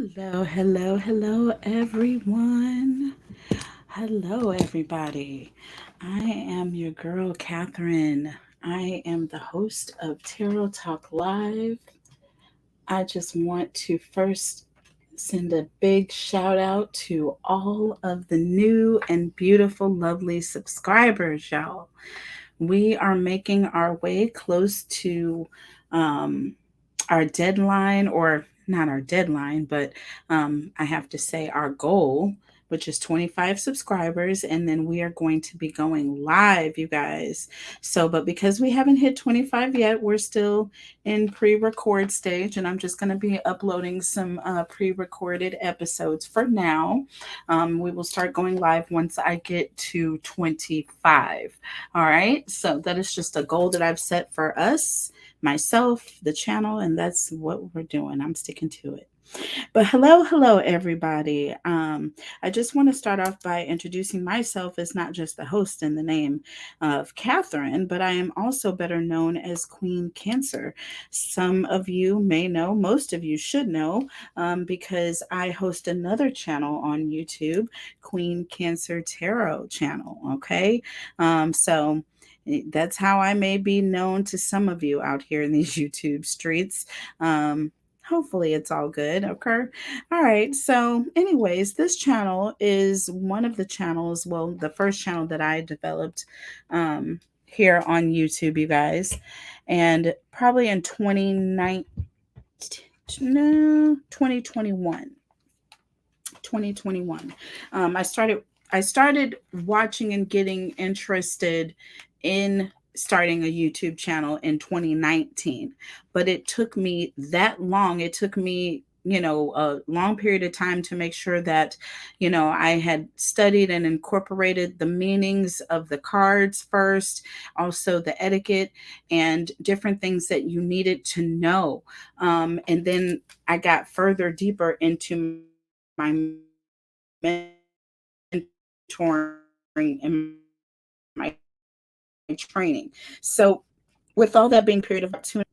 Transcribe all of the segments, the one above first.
Hello, hello, hello, everyone. Hello, everybody. I am your girl, Catherine. I am the host of Tarot Talk Live. I just want to first send a big shout out to all of the new and beautiful, lovely subscribers, y'all. We are making our way close to um, our deadline, or not our deadline, but I have to say our goal, which is 25 subscribers. And then we are going to be going live, you guys. So, but because we haven't hit 25 yet, we're still in pre record stage. And I'm just going to be uploading some pre recorded episodes for now. We will start going live once I get to 25. All right. So, that is just a goal that I've set for us, myself, the channel, and that's what we're doing. I'm sticking to it. But hello, hello, everybody. I just want to start off by introducing myself as not just the host in the name of Catherine, but I am also better known as Queen Cancer. Some of you may know, most of you should know, because I host another channel on YouTube, Queen Cancer Tarot channel. Okay, so that's how I may be known to some of you out here in these YouTube streets. Hopefully it's all good. Okay. All right. So, anyways, this channel is one of the channels, well, the first channel that I developed here on YouTube, you guys. And probably in 2019, no, 2021. 2021. I started watching and getting interested in starting a YouTube channel in 2019, but it took me that long. It took me, a long period of time to make sure that, I had studied and incorporated the meanings of the cards first, also the etiquette and different things that you needed to know. And then I got further deeper into my mentoring and my training. So, with all that being a period of about 2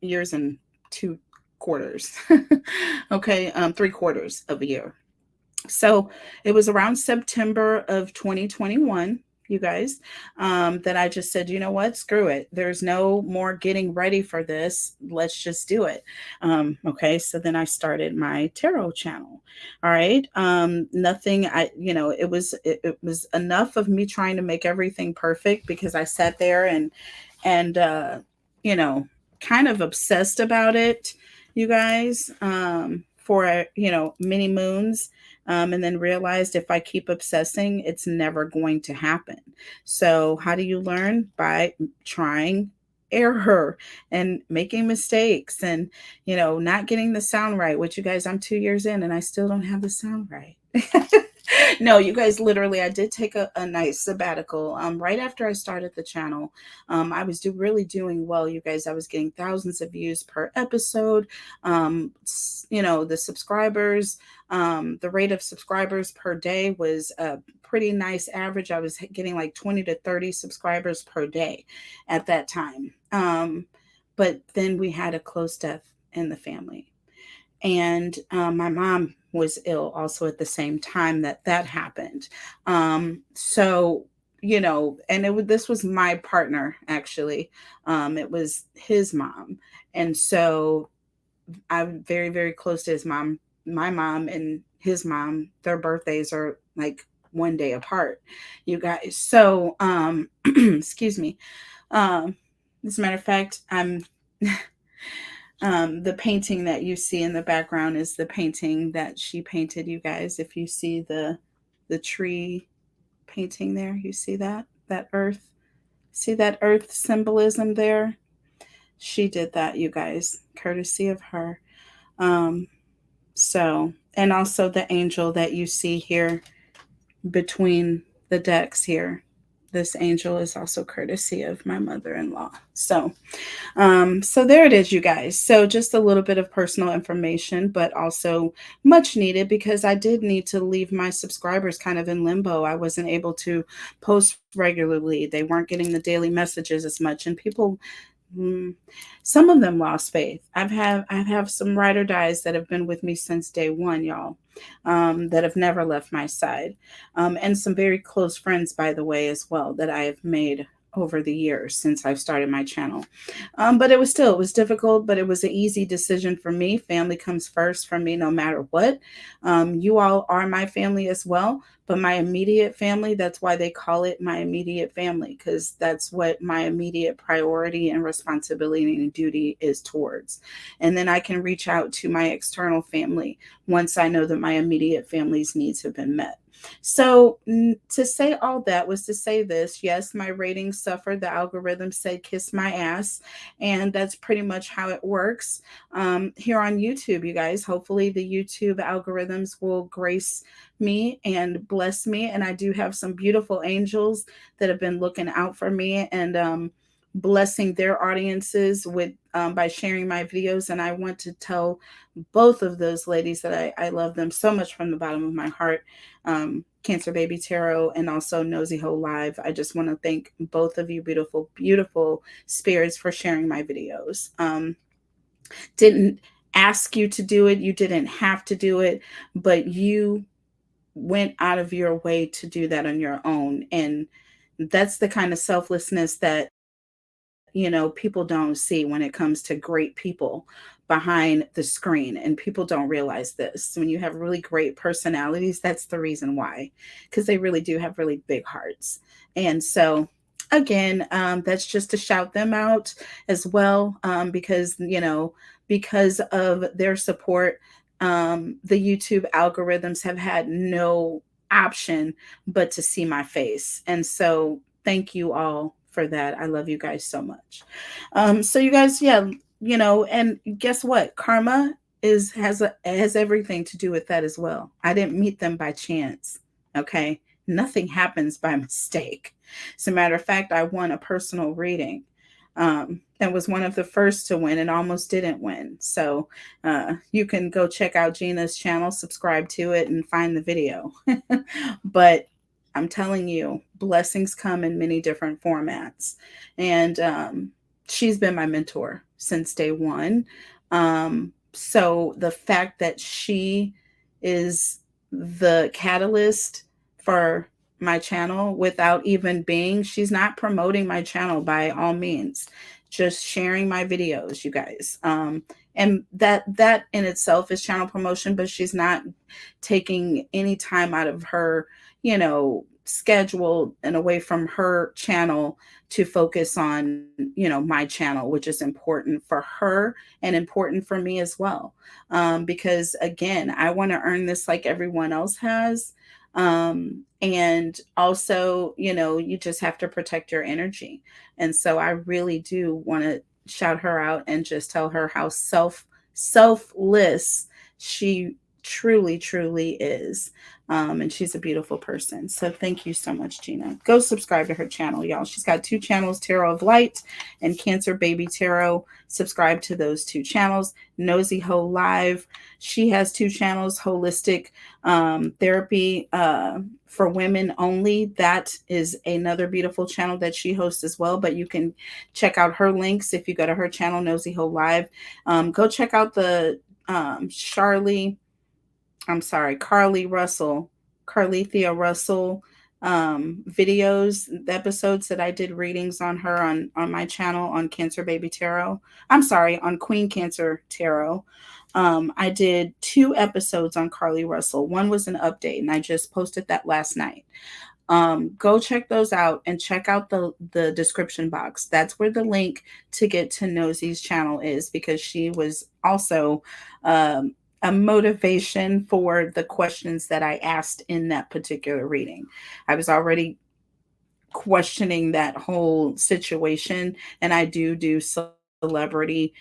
years and 2 quarters, okay, 3 quarters of a year. So it was around September of 2021, you guys, that I just said, you know what, screw it. There's no more getting ready for this. Let's just do it. Okay, so then I started my tarot channel. All right, nothing. It was enough of me trying to make everything perfect because I sat there and you know kind of obsessed about it, you guys, for many moons, and then realized if I keep obsessing, it's never going to happen. So, how do you learn? By trying error and making mistakes and, not getting the sound right, which you guys, I'm 2 years in and I still don't have the sound right. No, you guys, literally, I did take a nice sabbatical. Right after I started the channel, I was really doing well, you guys. I was getting thousands of views per episode. The subscribers, the rate of subscribers per day was a pretty nice average. I was getting like 20 to 30 subscribers per day at that time. But then we had a close death in the family, and my mom was ill also at the same time that happened. So, and this was my partner actually. It was his mom, and so I'm very, very close to his mom. My mom and his mom, their birthdays are like one day apart, you guys. So, excuse me. As a matter of fact, I'm the painting that you see in the background is the painting that she painted, you guys. If you see the tree painting there, you see that earth. See that earth symbolism there? She did that, you guys, courtesy of her. Um, so, and also the angel that you see here between the decks here. This angel is also courtesy of my mother-in-law. So there it is, you guys. So just a little bit of personal information, but also much needed because I did need to leave my subscribers kind of in limbo. I wasn't able to post regularly. They weren't getting the daily messages as much, and people Mm, some of them lost faith. I have some ride or dies that have been with me since day one, y'all, that have never left my side, and some very close friends, by the way, as well, that I have made over the years since I've started my channel. But it was difficult, but it was an easy decision for me. Family comes first for me, no matter what. You all are my family as well. But my immediate family, that's why they call it my immediate family, because that's what my immediate priority and responsibility and duty is towards. And then I can reach out to my external family once I know that my immediate family's needs have been met. So, to say all that was to say this: yes, my ratings suffered. The algorithm said kiss my ass. And that's pretty much how it works here on YouTube, you guys. Hopefully, the YouTube algorithms will grace me and bless me. And I do have some beautiful angels that have been looking out for me and blessing their audiences with by sharing my videos. And I want to tell both of those ladies that I love them so much from the bottom of my heart. Cancer Baby Tarot and also Nosy Ho Live. I just want to thank both of you beautiful, beautiful spirits for sharing my videos. Didn't ask you to do it. You didn't have to do it, but you went out of your way to do that on your own. And that's the kind of selflessness that, people don't see when it comes to great people behind the screen. And people don't realize this. When you have really great personalities, that's the reason why, because they really do have really big hearts. And so, again, that's just to shout them out as well, because of their support, the YouTube algorithms have had no option but to see my face. And so, thank you all for that. I love you guys so much. So you guys, yeah, and guess what? Karma has everything to do with that as well. I didn't meet them by chance. Okay. Nothing happens by mistake. As a matter of fact, I won a personal reading. And was one of the first to win and almost didn't win. So you can go check out Gina's channel, subscribe to it, and find the video. But I'm telling you, blessings come in many different formats. And she's been my mentor since day one. So the fact that she is the catalyst for my channel without even being, she's not promoting my channel by all means, just sharing my videos, you guys. And that in itself is channel promotion, but she's not taking any time out of her, schedule and away from her channel to focus on, my channel, which is important for her and important for me as well. Because again, I want to earn this like everyone else has. And also, you just have to protect your energy. And so I really do want to shout her out and just tell her how selfless she truly, truly is. And she's a beautiful person. So thank you so much, Gina. Go subscribe to her channel, y'all. She's got 2 channels, Tarot of Light and Cancer Baby Tarot. Subscribe to those 2 channels. Nosy Ho Live. She has 2 channels, Holistic Therapy for Women Only. That is another beautiful channel that she hosts as well. But you can check out her links if you go to her channel, Nosy Ho Live. Go check out the Carlethia Russell videos, the episodes that I did readings on her on my channel on Cancer Baby Tarot. On Queen Cancer Tarot. I did 2 episodes on Carly Russell. One was an update, and I just posted that last night. Go check those out and check out the description box. That's where the link to get to Nosy's channel is, because she was also a motivation for the questions that I asked in that particular reading. I was already questioning that whole situation, and I do celebrity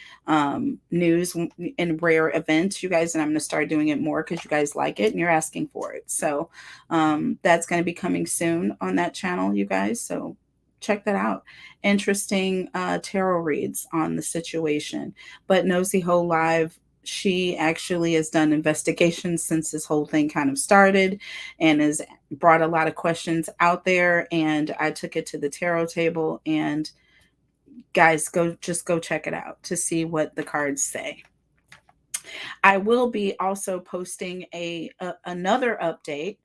news and rare events, you guys, and I'm going to start doing it more because you guys like it and you're asking for it. So that's going to be coming soon on that channel, you guys. So check that out. Interesting tarot reads on the situation. But Nosy Ho Live, she actually has done investigations since this whole thing kind of started and has brought a lot of questions out there. And I took it to the tarot table, and guys, go check it out to see what the cards say. I will be also posting another update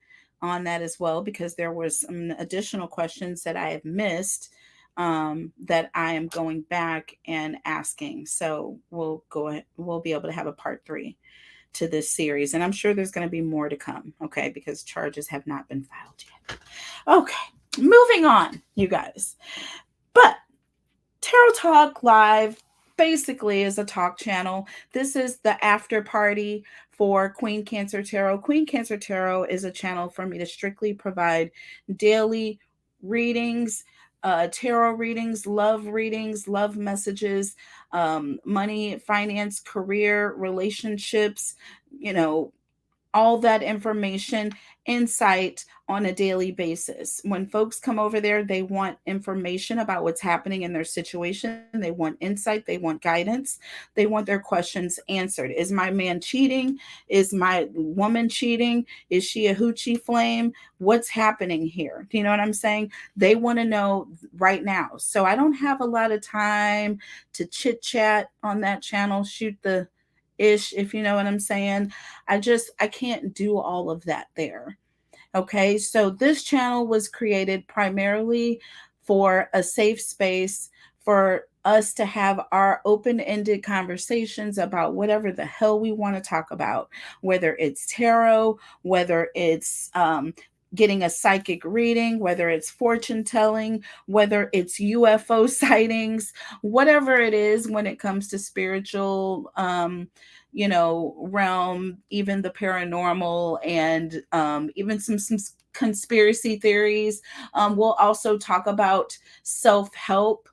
on that as well, because there was some additional questions that I have missed, that I am going back and asking. So we'll be able to have a part 3 to this series, and I'm sure there's going to be more to come. Okay, because charges have not been filed yet. Okay, moving on, you guys. But Tarot Talk Live basically is a talk channel. This is the after party for Queen Cancer Tarot. Queen Cancer Tarot is a channel for me to strictly provide daily readings, tarot readings, love messages, money, finance, career, relationships, you know, all that information, insight on a daily basis. When folks come over there, they want information about what's happening in their situation. They want insight, they want guidance, they want their questions answered. Is my man cheating? Is my woman cheating? Is she a hoochie flame? What's happening here? Do you know what I'm saying? They want to know right now. So I don't have a lot of time to chit chat on that channel, shoot the ish, if you know what I'm saying. I can't do all of that there. Okay, so this channel was created primarily for a safe space for us to have our open ended conversations about whatever the hell we want to talk about, whether it's tarot, whether it's getting a psychic reading, whether it's fortune telling, whether it's UFO sightings, whatever it is when it comes to spiritual. Realm, even the paranormal, and even some conspiracy theories. We'll also talk about self-help,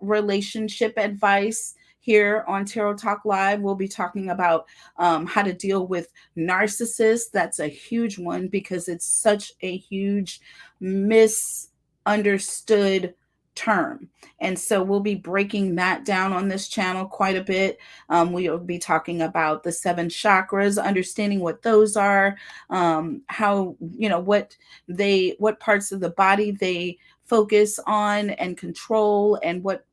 relationship advice. Here on Tarot Talk Live, we'll be talking about how to deal with narcissists. That's a huge one because it's such a huge misunderstood term. And so we'll be breaking that down on this channel quite a bit. We'll be talking about the 7 chakras, understanding what those are, how, what parts of the body they focus on and control, and what,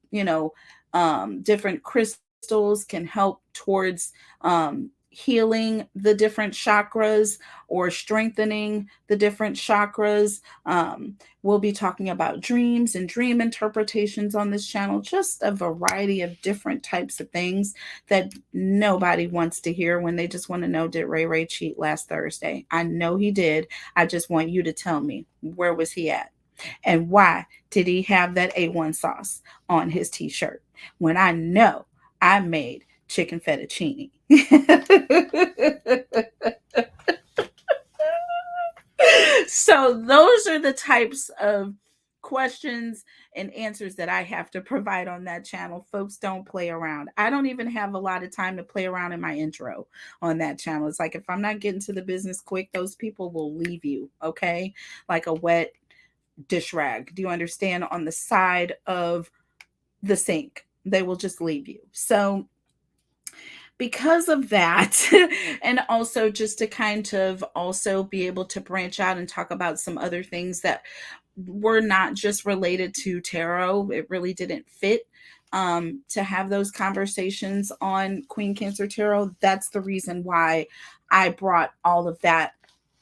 different crystals can help towards healing the different chakras or strengthening the different chakras. We'll be talking about dreams and dream interpretations on this channel, just a variety of different types of things that nobody wants to hear when they just want to know, did Ray Ray cheat last Thursday? I know he did. I just want you to tell me, where was he at? And why did he have that A1 sauce on his t-shirt when I know I made chicken fettuccine? So those are the types of questions and answers that I have to provide on that channel. Folks don't play around. I don't even have a lot of time to play around in my intro on that channel. It's like, if I'm not getting to the business quick, those people will leave you, okay? Like a wet dish rag. Do you understand? On the side of the sink. They will just leave you. So because of that, and also just to kind of also be able to branch out and talk about some other things that were not just related to tarot, it really didn't fit to have those conversations on Queen Cancer Tarot. That's the reason why I brought all of that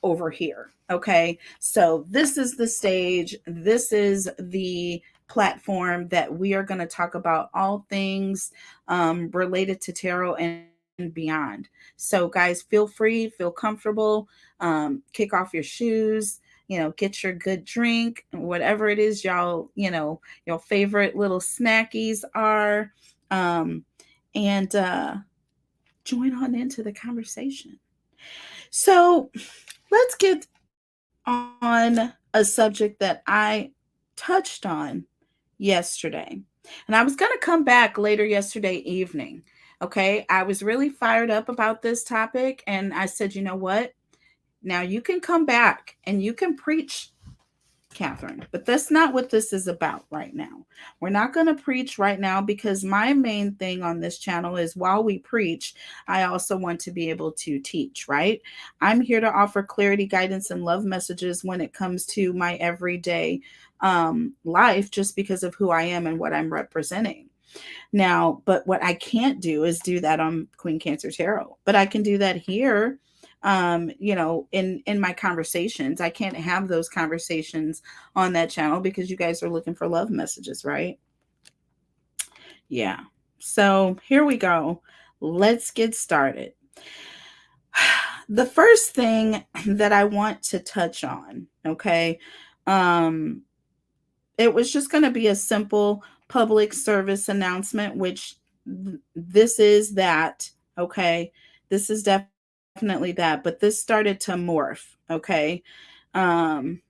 over here. Okay, so this is the stage, this is the platform that we are going to talk about all things related to tarot and beyond. So guys, feel free, feel comfortable, kick off your shoes, get your good drink, whatever it is y'all, your favorite little snackies are, and join on into the conversation. So let's get on a subject that I touched on yesterday. And I was going to come back later yesterday evening. Okay. I was really fired up about this topic. And I said, you know what? Now you can come back and you can preach Catherine. But that's not what this is about right now. We're not going to preach right now because my main thing on this channel is while we preach, I also want to be able to teach, right? I'm here to offer clarity, guidance, and love messages when it comes to my everyday life just because of who I am and what I'm representing. Now, but what I can't do is do that on Queen Cancer Tarot, but I can do that here. In my conversations, I can't have those conversations on that channel because you guys are looking for love messages, right? Yeah. So here we go. Let's get started. The first thing that I want to touch on, okay, um, it was just going to be a simple public service announcement, which this is that, okay? This is definitely that, but this started to morph, okay? Um,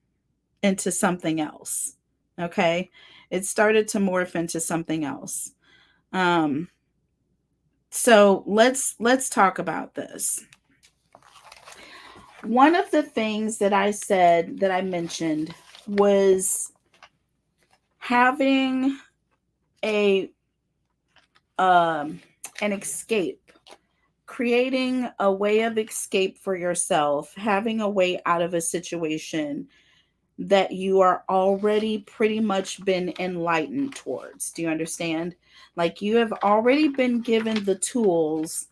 into something else, okay? It started to morph into something else. Um, so let's talk about this. One of the things that I said that I mentioned was having a an escape, creating a way of escape for yourself, having a way out of a situation that you are already pretty much been enlightened towards. Do you understand? Like you have already been given the tools,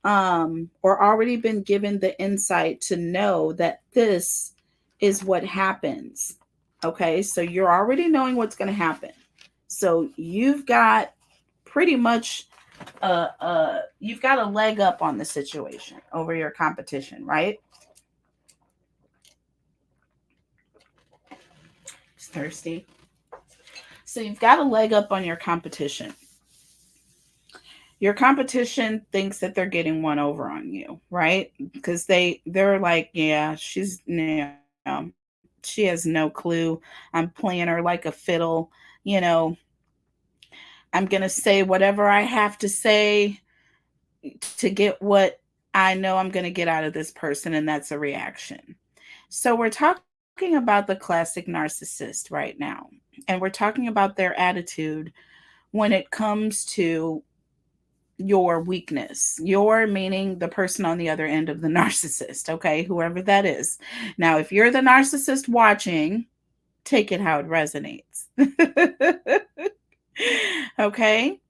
or already been given the insight to know that this is what happens. Okay, so you're already knowing what's going to happen. So you've got pretty much you've got a leg up on the situation over your competition, right? It's thirsty. So you've got a leg up on your competition. Your competition thinks that they're getting one over on you, right? Because they're like, yeah, she has no clue. I'm playing her like a fiddle, you know. I'm gonna say whatever I have to say to get what I know I'm gonna get out of this person, and that's a reaction. So we're talking about the classic narcissist right now. And we're talking about their attitude when it comes to your weakness. Your meaning the person on the other end of the narcissist, okay? Whoever that is. Now, if you're the narcissist watching, take it how it resonates. Okay?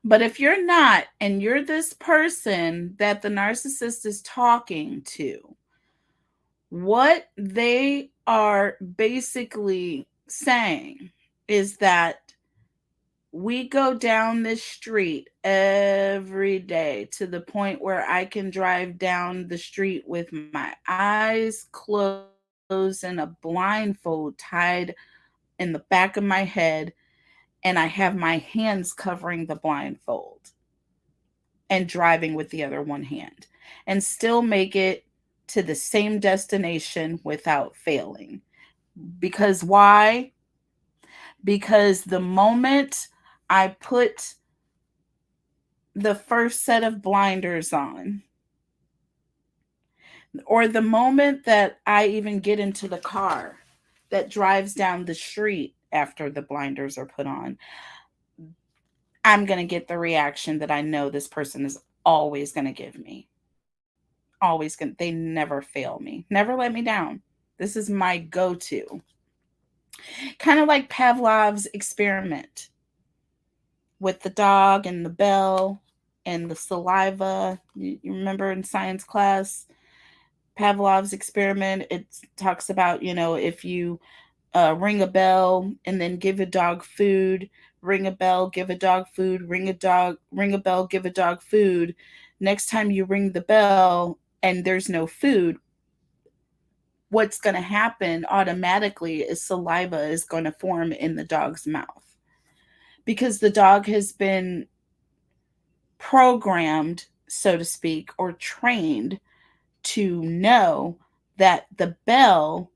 But if you're not, and you're this person that the narcissist is talking to, what they are basically saying is that we go down this street every day to the point where I can drive down the street with my eyes closed and a blindfold tied in the back of my head, and I have my hands covering the blindfold and driving with the other one hand and still make it to the same destination without failing. Because why? Because the moment I put the first set of blinders on, or the moment that I even get into the car that drives down the street after the blinders are put on, I'm going to get the reaction that I know this person is always going to give me. Always going to, they never fail me, never let me down. This is my go to. Kind of like Pavlov's experiment with the dog and the bell and the saliva. You remember in science class, Pavlov's experiment? It talks about, if you ring a bell and then give a dog food, ring a bell, give a dog food, ring a bell, give a dog food. Next time you ring the bell and there's no food, what's going to happen automatically is saliva is going to form in the dog's mouth because the dog has been programmed, so to speak, or trained to know that the bell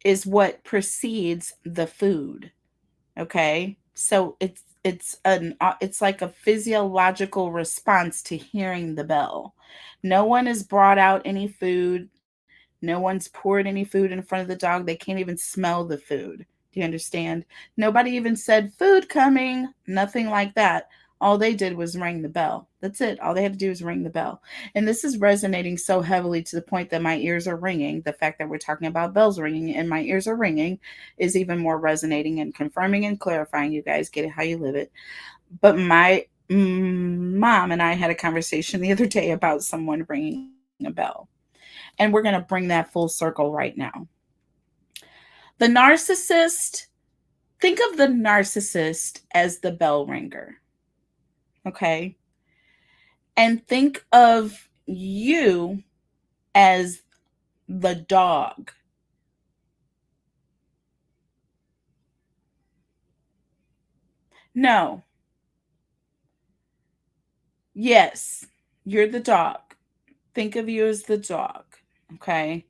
is what precedes the food. Okay? So it's like a physiological response to hearing the bell. No one has brought out any food. No one's poured any food in front of the dog. They can't even smell the food. Do you understand? Nobody even said food coming, nothing like that. All they did was ring the bell. That's it. All they had to do was ring the bell. And this is resonating so heavily to the point that my ears are ringing. The fact that we're talking about bells ringing and my ears are ringing is even more resonating and confirming and clarifying. You guys get it how you live it. But my mom and I had a conversation the other day about someone ringing a bell. And we're going to bring that full circle right now. The narcissist, think of the narcissist as the bell ringer, okay? And think of you as the dog. No, yes, you're the dog. Think of you as the dog, okay?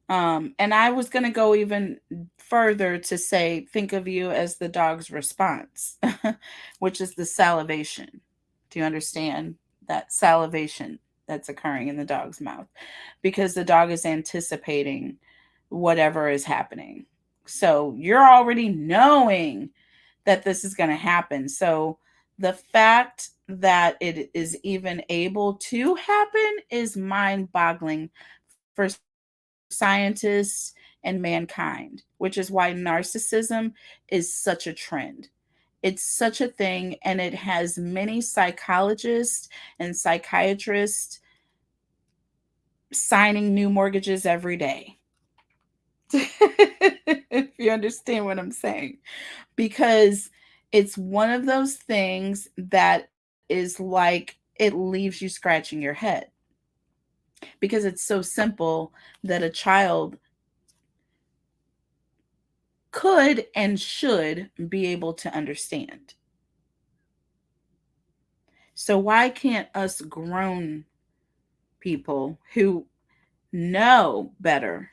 And I was going to go even further to say, think of you as the dog's response, which is the salivation. Do you understand that salivation that's occurring in the dog's mouth? Because the dog is anticipating whatever is happening. So you're already knowing that this is going to happen. So the fact that it is even able to happen is mind boggling for scientists and mankind, which is why narcissism is such a trend. It's such a thing, and it has many psychologists and psychiatrists signing new mortgages every day. If you understand what I'm saying, because it's one of those things that is like it leaves you scratching your head because it's so simple that a child could and should be able to understand. So, why can't us grown people who know better,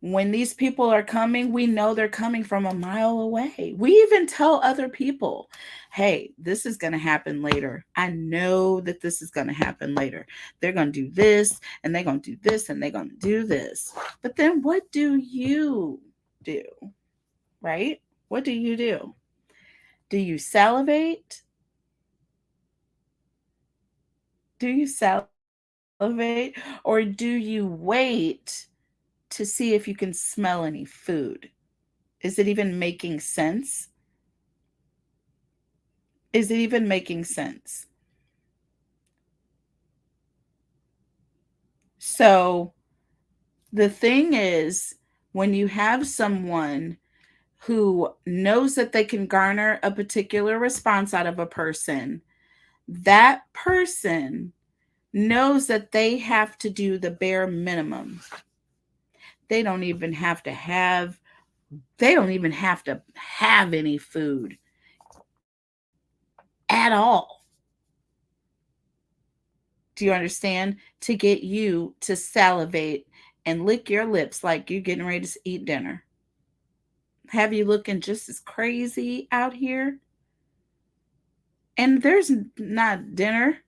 when these people are coming, we know they're coming from a mile away. We even tell other people, hey, this is going to happen later. I know that this is going to happen later. They're going to do this and they're going to do this and they're going to do this. But then what do you do? Right? What do you do? Do you salivate? Do you salivate? Or do you wait to see if you can smell any food? Is it even making sense? Is it even making sense? So the thing is, when you have someone who knows that they can garner a particular response out of a person, that person knows that they have to do the bare minimum. They don't even have to have they don't even have to have any food at all. Do you understand? To get you to salivate and lick your lips like you're getting ready to eat dinner. Have you looking just as crazy out here? And there's not dinner.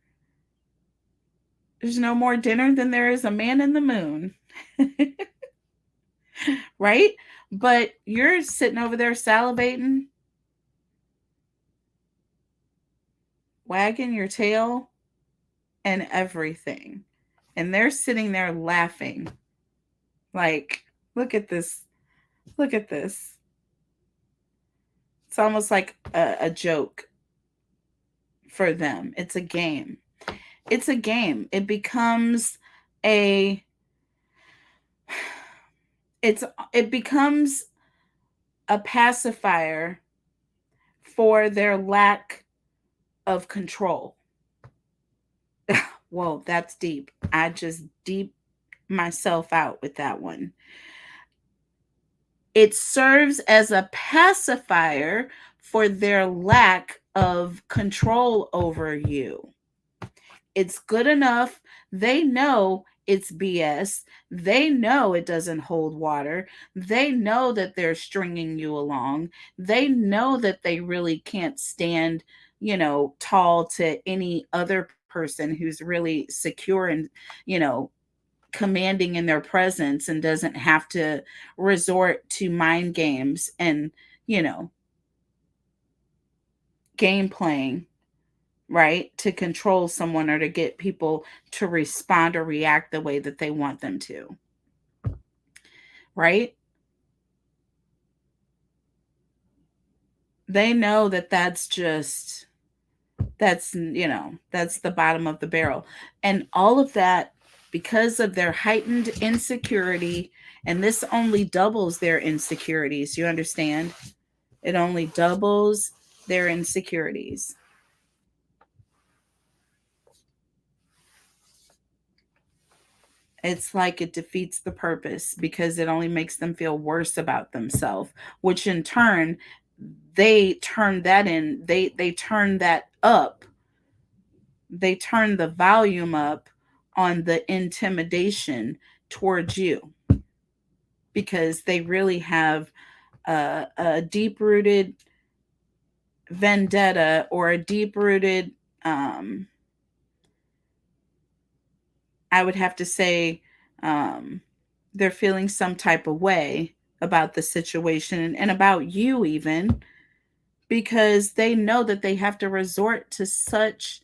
There's no more dinner than there is a man in the moon. Right? But you're sitting over there salivating, wagging your tail, and everything. And they're sitting there laughing. Like, look at this. Look at this. It's almost like a joke for them. It's a game. It's a game. A it becomes a pacifier for their lack of control. Whoa, that's deep. I just deep myself out with that one. It serves as a pacifier for their lack of control over you. It's good enough. They know it's BS. They know it doesn't hold water. They know that they're stringing you along. They know that they really can't stand, tall to any other person who's really secure and, you know, commanding in their presence and doesn't have to resort to mind games and, you know, game playing, right? To control someone or to get people to respond or react the way that they want them to, right? They know that that's, you know, that's the bottom of the barrel. And all of that because of their heightened insecurity. And this only doubles their insecurities. You understand? It only doubles their insecurities. It's like it defeats the purpose because it only makes them feel worse about themselves, which in turn, they turn that up. They turn the volume up on the intimidation towards you because they really have a deep rooted vendetta or a deep rooted, um, I would have to say, um, they're feeling some type of way about the situation and about you, even because they know that they have to resort to such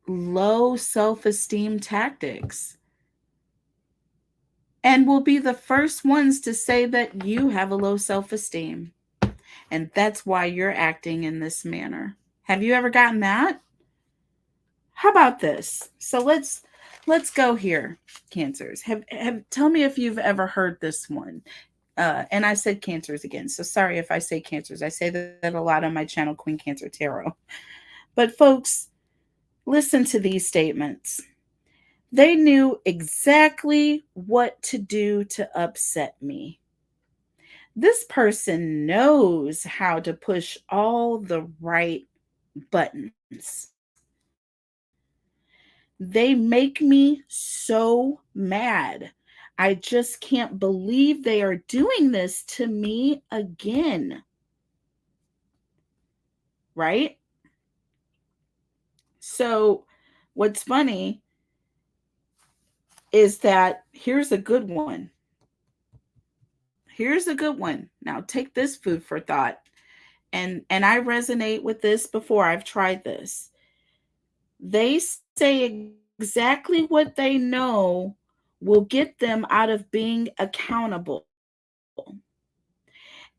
low self esteem tactics and will be the first ones to say that you have a low self esteem. And that's why you're acting in this manner. Have you ever gotten that? How about this? So let's go here, cancers. Have tell me if you've ever heard this one. And I said cancers again. So sorry if I say cancers. I say that a lot on my channel, Queen Cancer Tarot. But folks, listen to these statements. They knew exactly what to do to upset me. This person knows how to push all the right buttons. They make me so mad. I just can't believe they are doing this to me again. Right? So, what's funny is that here's a good one. Here's a good one. Now, take this food for thought. And I resonate with this before. I've tried this. They say exactly what they know will get them out of being accountable.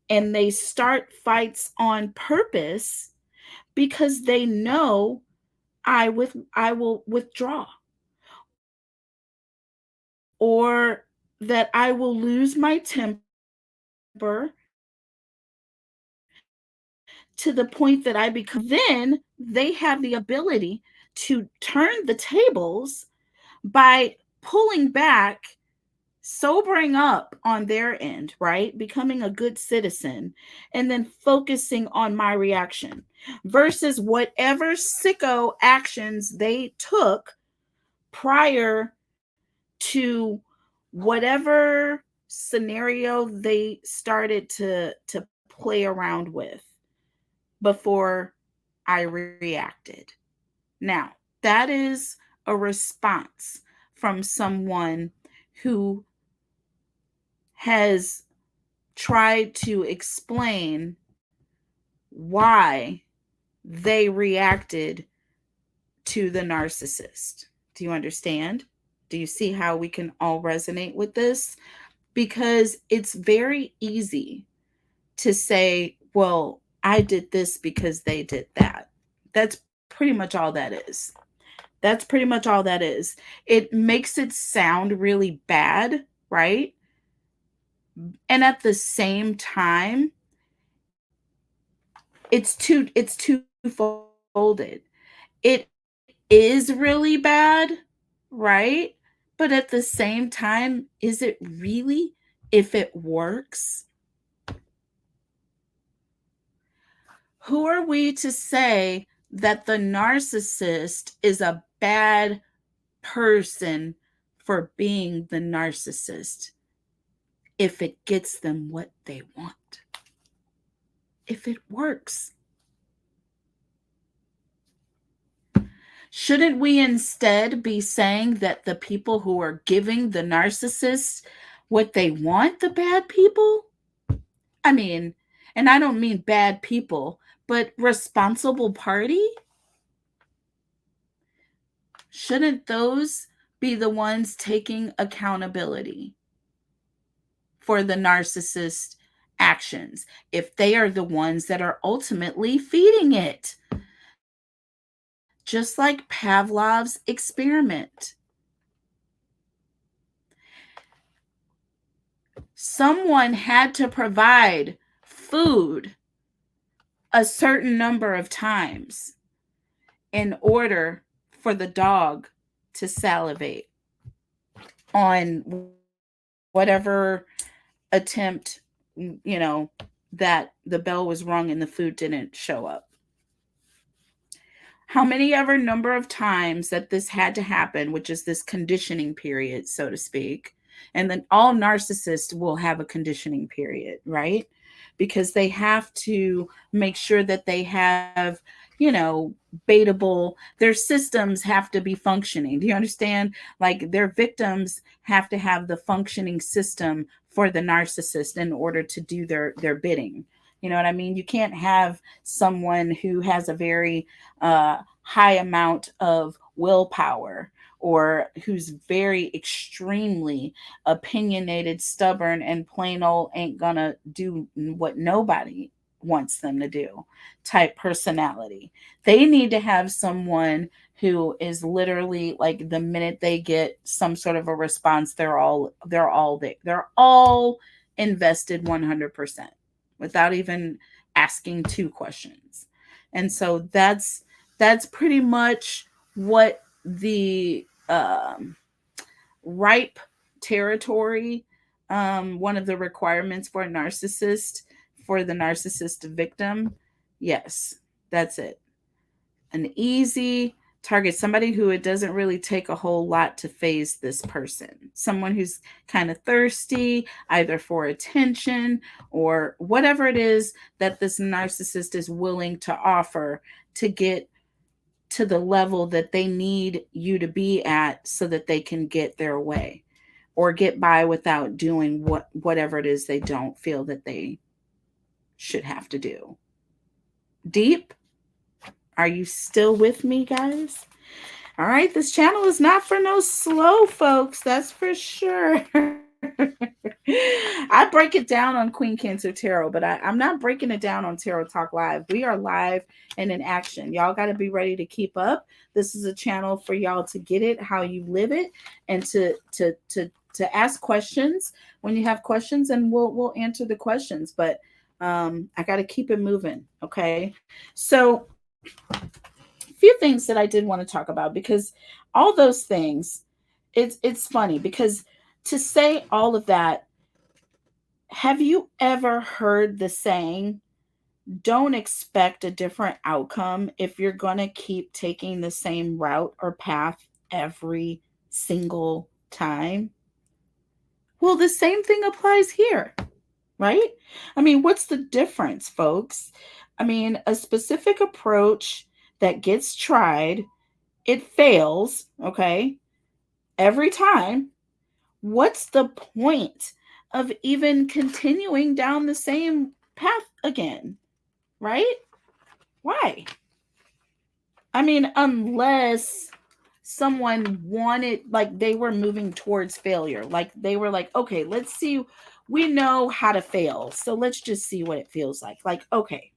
And they start fights on purpose because they know I will withdraw or that I will lose my temper to the point that I become, then they have the ability to turn the tables by pulling back, sobering up on their end, right? Becoming a good citizen, and then focusing on my reaction versus whatever sicko actions they took prior to whatever scenario they started to play around with before I reacted. Now, that is a response from someone who has tried to explain why they reacted to the narcissist. Do you understand? Do you see how we can all resonate with this? Because it's very easy to say, well, I did this because they did that. That's pretty much all that is. That's pretty much all that is. It makes it sound really bad, right? And at the same time, it's twofolded. It is really bad, right? But at the same time, is it really if it works? Who are we to say that the narcissist is a bad person for being the narcissist if it gets them what they want? If it works. Shouldn't we instead be saying that the people who are giving the narcissists what they want, the bad people? I mean, and I don't mean bad people, but responsible party? Shouldn't those be the ones taking accountability for the narcissist actions if they are the ones that are ultimately feeding it? Just like Pavlov's experiment. Someone had to provide food a certain number of times in order for the dog to salivate on whatever attempt, you know, that the bell was rung and the food didn't show up. How many ever number of times that this had to happen, which is this conditioning period, so to speak. And then all narcissists will have a conditioning period, right? Because they have to make sure that they have, baitable, their systems have to be functioning. Do you understand? Like their victims have to have the functioning system for the narcissist in order to do their bidding. You know what I mean? You can't have someone who has a very high amount of willpower or who's very extremely opinionated, stubborn, and plain old ain't gonna do what nobody wants them to do type personality. They need to have someone who is literally like the minute they get some sort of a response, they're all invested 100% without even asking two questions. And so that's pretty much what the ripe territory, one of the requirements for a narcissist, for the narcissist victim. Yes, that's it. An easy target, somebody who it doesn't really take a whole lot to phase this person, someone who's kind of thirsty either for attention or whatever it is that this narcissist is willing to offer to get to the level that they need you to be at so that they can get their way or get by without doing whatever it is they don't feel that they should have to do. Deep? Are you still with me, guys? All right, this channel is not for no slow folks, that's for sure. I break it down on Queen Cancer Tarot, but I'm not breaking it down on Tarot Talk Live. We are live and in action. Y'all got to be ready to keep up. This is a channel for y'all to get it, how you live it, and to ask questions when you have questions, and we'll answer the questions. But I got to keep it moving. Okay, so a few things that I did want to talk about, because all those things, it's funny because to say all of that, have you ever heard the saying, don't expect a different outcome if you're going to keep taking the same route or path every single time? Well, the same thing applies here, right? I mean, what's the difference, folks? I mean, a specific approach that gets tried, it fails, okay, every time. What's the point of even continuing down the same path again, right? Why? I mean, unless someone wanted, like they were moving towards failure, like they were like, okay, let's see, we know how to fail, so let's just see what it feels like. Like, okay,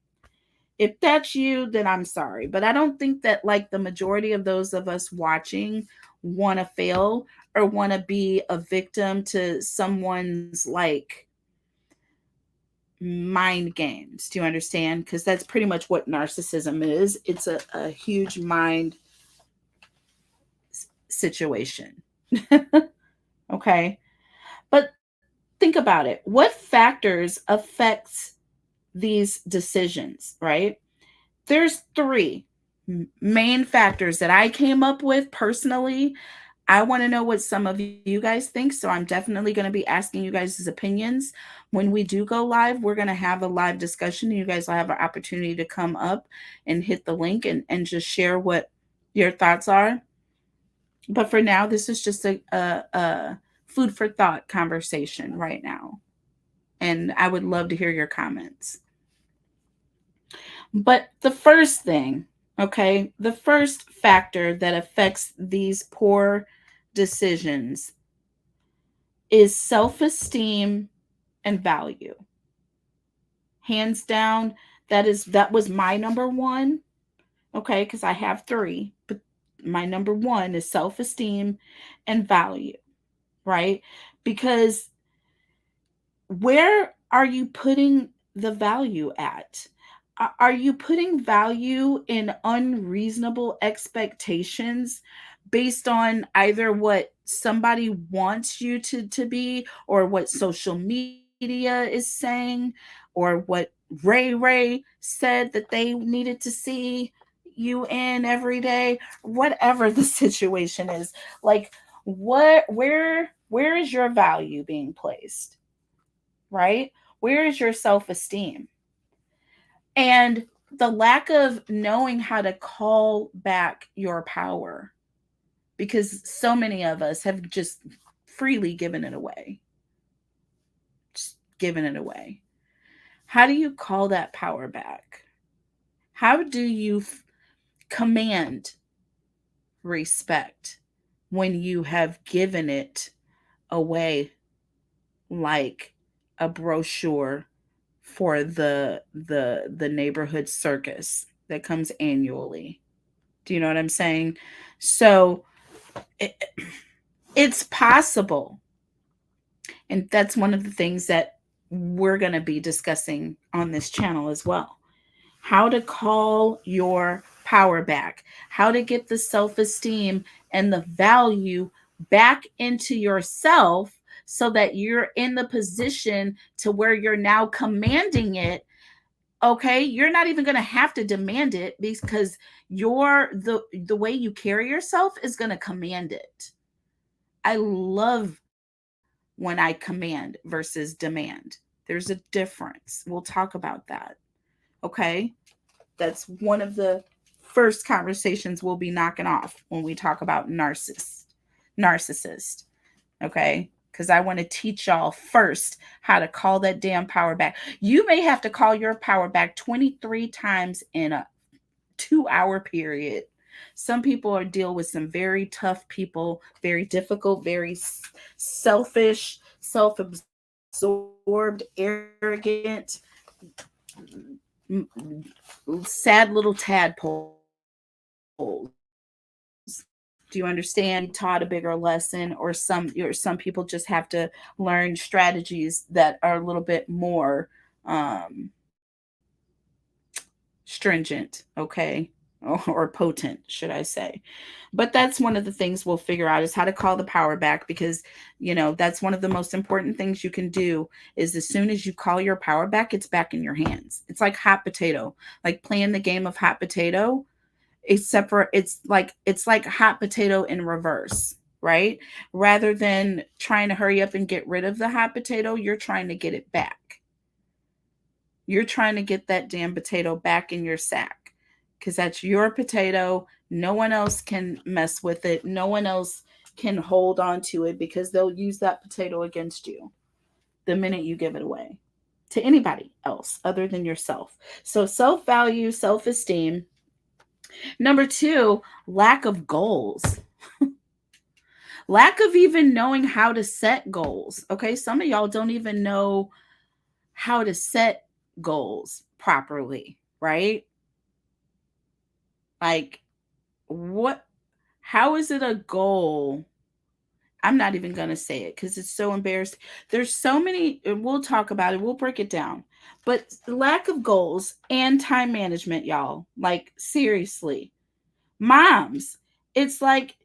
if that's you, then I'm sorry. But I don't think that like the majority of those of us watching want to fail or want to be a victim to someone's like mind games. Do you understand? Because that's pretty much what narcissism is. It's a huge mind situation. Okay. But think about it. What factors affect these decisions, right? There's three main factors that I came up with personally. I want to know what some of you guys think. So I'm definitely going to be asking you guys' opinions. When we do go live, we're going to have a live discussion. You guys will have an opportunity to come up and hit the link and just share what your thoughts are. But for now, this is just a food for thought conversation right now. And I would love to hear your comments. But the first thing, okay, the first factor that affects these poor decisions is self esteem and value. Hands down, that was my number one, okay, because I have three, but my number one is self esteem and value, right? Because where are you putting the value at? Are you putting value in unreasonable expectations based on either what somebody wants you to be, or what social media is saying, or what Ray said that they needed to see you in every day, whatever the situation is? Like, where is your value being placed? Right? Where is your self esteem? And the lack of knowing how to call back your power, because so many of us have just freely given it away. Just given it away. How do you call that power back? How do you command respect when you have given it away like a brochure for the neighborhood circus that comes annually? Do you know what I'm saying? So it, it's possible, and that's one of the things that we're going to be discussing on this channel as well. How to call your power back, how to get the self-esteem and the value back into yourself, so that you're in the position to where you're now commanding it. Okay, you're not even going to have to demand it, because the way you carry yourself is going to command it. I love when I command versus demand. There's a difference. We'll talk about that. Okay, that's one of the first conversations we'll be knocking off when we talk about narcissist. Okay, because I want to teach y'all first how to call that damn power back. You may have to call your power back 23 times in a 2-hour period. Some people are deal with some very tough people, very difficult, very selfish, self-absorbed, arrogant, sad little tadpoles. Do you understand? Taught a bigger lesson, or some people just have to learn strategies that are a little bit more stringent, okay? Or potent, should I say. But that's one of the things we'll figure out, is how to call the power back, because that's one of the most important things you can do. Is as soon as you call your power back, it's back in your hands. It's like hot potato, like playing the game of hot potato, except for it's like hot potato in reverse, right? Rather than trying to hurry up and get rid of the hot potato, you're trying to get it back. You're trying to get that damn potato back in your sack, because that's your potato. No one else can mess with it. No one else can hold on to it, because they'll use that potato against you the minute you give it away to anybody else other than yourself. So self value, self esteem. Number two, lack of goals. Lack of even knowing how to set goals. Okay, some of y'all don't even know how to set goals properly, right? Like, what, how is it a goal? I'm not even going to say it because it's so embarrassing. There's so many, and we'll talk about it, we'll break it down. But lack of goals and time management, y'all. Like, seriously. Moms, it's like,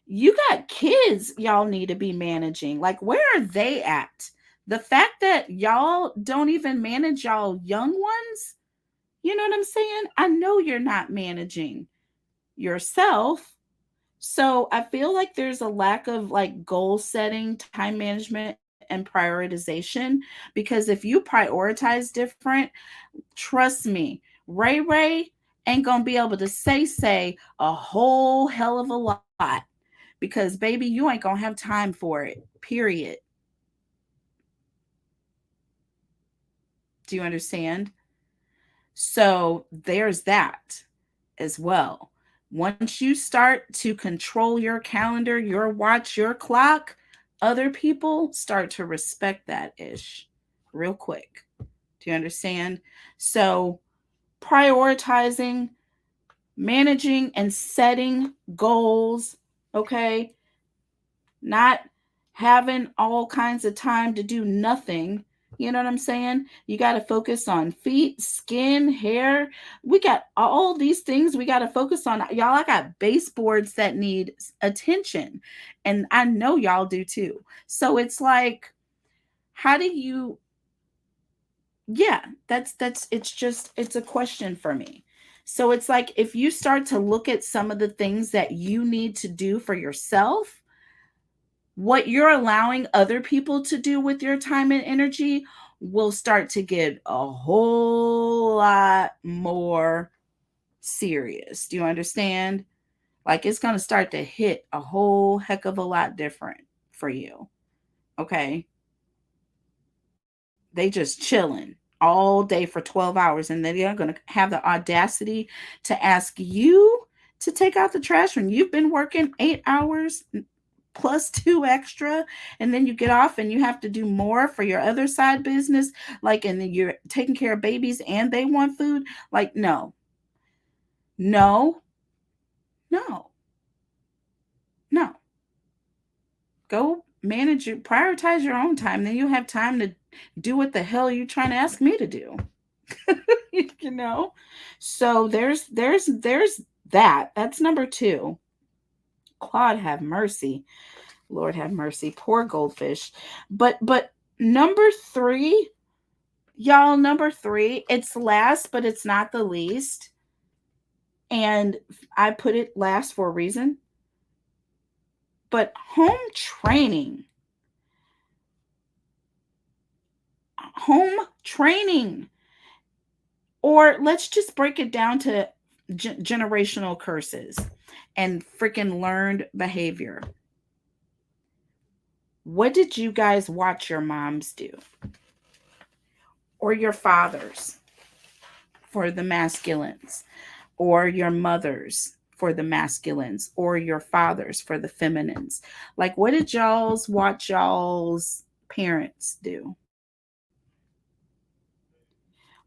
you got kids y'all need to be managing. Like, where are they at? The fact that y'all don't even manage y'all young ones, you know what I'm saying? I know you're not managing yourself. So I feel like there's a lack of like goal setting, time management, and prioritization. Because if you prioritize different, trust me, Ray ain't gonna be able to say a whole hell of a lot, because baby, you ain't gonna have time for it, period. Do you understand? So there's that as well. Once you start to control your calendar, your watch, your clock, other people start to respect that ish real quick. Do you understand? So prioritizing, managing, and setting goals, okay? Not having all kinds of time to do nothing. You know what I'm saying? You got to focus on feet, skin, hair. We got all these things we got to focus on. Y'all, I got baseboards that need attention. And I know y'all do too. So it's like, how do you, yeah, it's just, it's a question for me. So it's like, if you start to look at some of the things that you need to do for yourself, what you're allowing other people to do with your time and energy will start to get a whole lot more serious. Do you understand? Like, it's going to start to hit a whole heck of a lot different for you. Okay. They just chilling all day for 12 hours, and then they're going to have the audacity to ask you to take out the trash when you've been working 8 hours plus two extra, and then you get off and you have to do more for your other side business, like, and then you're taking care of babies and they want food. Like, no, no, no, no. Go manage your, prioritize your own time, then you'll have time to do what the hell you're trying to ask me to do. You know. So there's that. That's number two. Claude have mercy. Lord have mercy. Poor goldfish. But number three, y'all, number three, it's last, but it's not the least. And I put it last for a reason. But home training. Home training. Or let's just break it down to generational curses and freaking learned behavior. What did you guys watch your moms do? Or your fathers for the masculines? Or your mothers for the masculines? Or your fathers for the feminines? Like, what did y'all's watch y'all's parents do?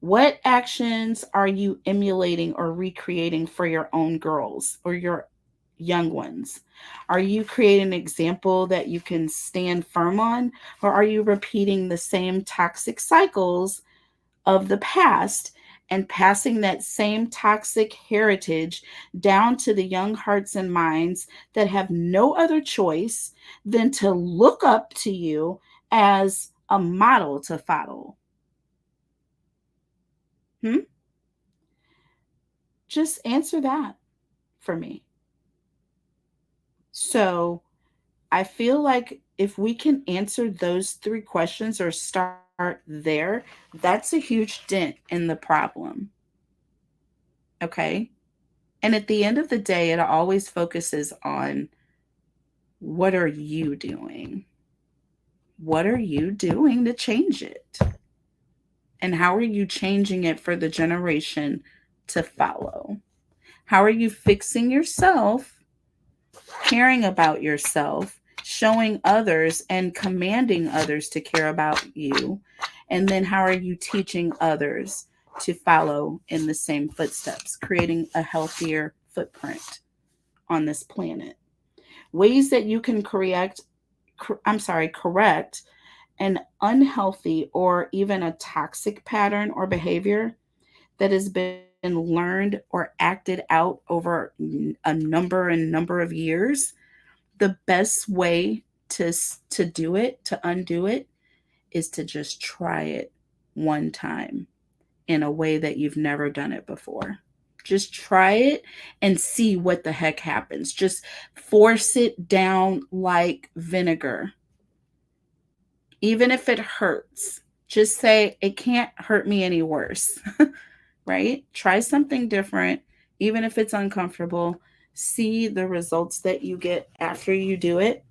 What actions are you emulating or recreating for your own girls or your young ones? Are you creating an example that you can stand firm on? Or are you repeating the same toxic cycles of the past and passing that same toxic heritage down to the young hearts and minds that have no other choice than to look up to you as a model to follow? Hmm? Just answer that for me. So I feel like if we can answer those three questions or start there, that's a huge dent in the problem. Okay. And at the end of the day, it always focuses on, what are you doing? What are you doing to change it? And how are you changing it for the generation to follow? How are you fixing yourself, caring about yourself, showing others and commanding others to care about you? And then how are you teaching others to follow in the same footsteps, creating a healthier footprint on this planet? Ways that you can correct an unhealthy or even a toxic pattern or behavior that has been learned or acted out over a number of years. The best way to do it, to undo it, is to just try it one time in a way that you've never done it before. Just try it and see what the heck happens. Just force it down like vinegar. Even if it hurts, just say, it can't hurt me any worse. right? Try something different, even if it's uncomfortable. See the results that you get after you do it,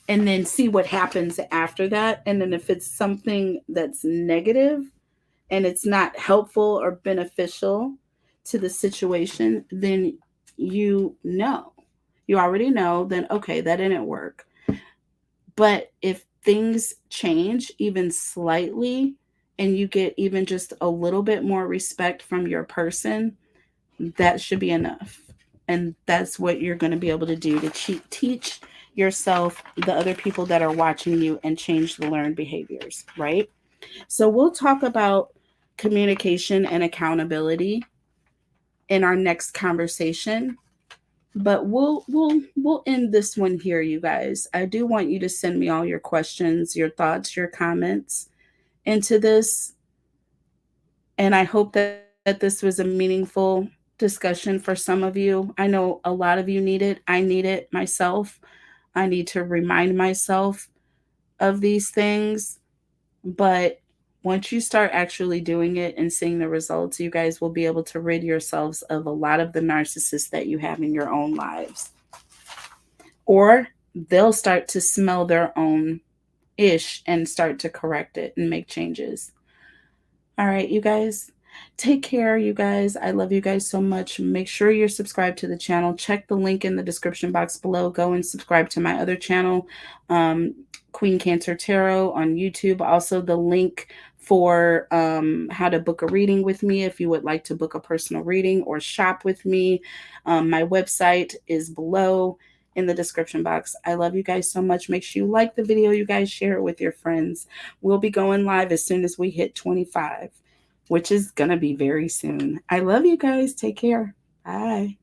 and then see what happens after that. And then if it's something that's negative and it's not helpful or beneficial to the situation, then you know, you already know, then okay, that didn't work. But if things change even slightly and you get even just a little bit more respect from your person, that should be enough. And that's what you're going to be able to do to teach yourself, the other people that are watching you, and change the learned behaviors, right? So we'll talk about communication and accountability in our next conversation, but we'll end this one here, you guys. I do want you to send me all your questions, your thoughts, your comments into this, and I hope that this was a meaningful discussion for some of you. I know a lot of you need it. I need it myself. I need to remind myself of these things. But once you start actually doing it and seeing the results, you guys will be able to rid yourselves of a lot of the narcissists that you have in your own lives. Or they'll start to smell their own ish and start to correct it and make changes. All right, you guys. Take care, you guys. I love you guys so much. Make sure you're subscribed to the channel. Check the link in the description box below. Go and subscribe to my other channel, Queen Cancer Tarot on YouTube. Also, the link for how to book a reading with me if you would like to book a personal reading or shop with me. My website is below in the description box. I love you guys so much. Make sure you like the video, you guys, share it with your friends. We'll be going live as soon as we hit 25, which is going to be very soon. I love you guys. Take care. Bye.